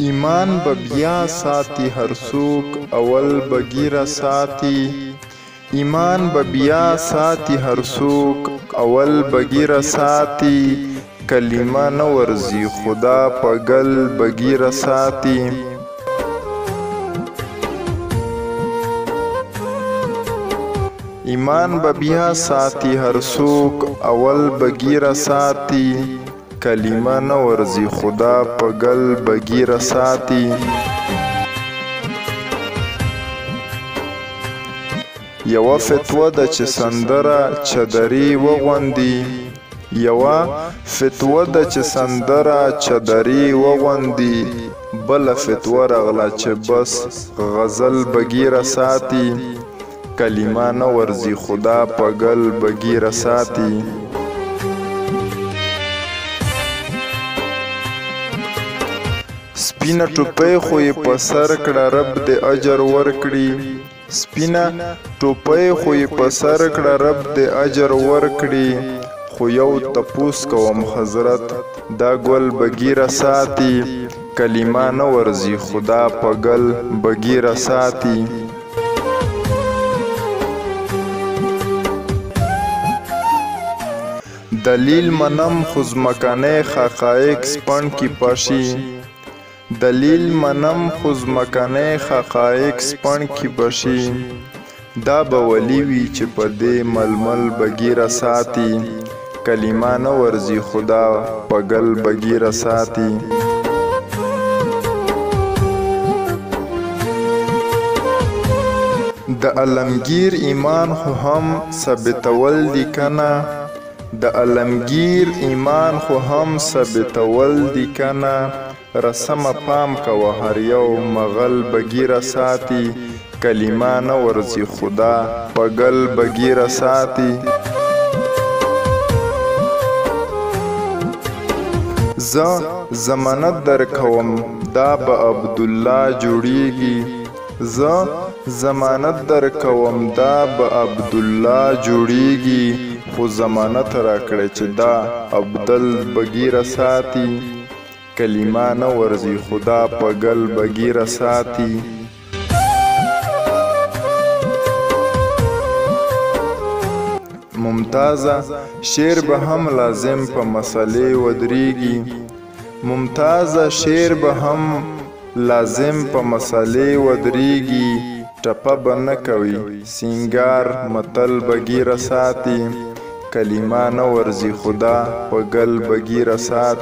ایمان به بیا ساتي هر څوک اول به ږیره ساتي. ایمان به بیا ساتي هر څوک اول به ږیره ساتي. کلمه نه ورځي خدا په ګل به ږیره ساتي. ایمان به بیا ساتي هر څوک اول به ږیره ساتي. کلمه نه ورځي خدا په ګل به ږیره ساتي. یوه فتوه ده چې سندره چدري وغوندي. یوه فتوه ده چې سندره چدري وغوندي. بله فتوه راغله چې بس غزل به ږیره ساتي. کلمه نه ورځي خدا په ګل به ږیره ساتي. سپینه ټوپۍ خو یې په سر کړه رب دې اجر ورکړي. سپینه ټوپۍ خو یې په سر کړه رب دې اجر ورکړي. خو یو تپوس کوم حضرت دا ګل به ږیره ساتي. کلمه نه ورځي خدا په ګل به ږیره ساتي. دلیل منم خو ځمکنی حقایق سپڼ کې پاشي. دلیل منم خو ځمکنی حقایق سپڼ کې بشي. دا به ولی وي چې په دې ململ به ږیره ساتي. کلمه نه ورځي خدا په ګل به ږیره ساتي. د علمگیر ایمان خو هم ثابتول دي کنه. د علمگیر ایمان خو هم ثابتول دي کنه. رسمه پام کوه هر یو مغل به ږیره ساتي. کلمه نه ورځي خدا په ګل به ږیره ساتي. زه ضمانت درکوم دا به عبدالله جوړیږي. زه ضمانت درکوم دا به عبدالله جوړیږي. خو ضمانت راکړی چې دا عبدل به ږیره ساتي. کلمه نه ورځي خدا په ګل به ږیره ساتي. ممتازه شعر به هم لازم په مسئلې ودرېږي. ممتازه شعر به هم لازم په مسئلې ودرېږي. ټپه به نه کوي سینګار متل به ږیره ساتي. کلمه نه ورځي خدا په ګل به ږیره ساتي.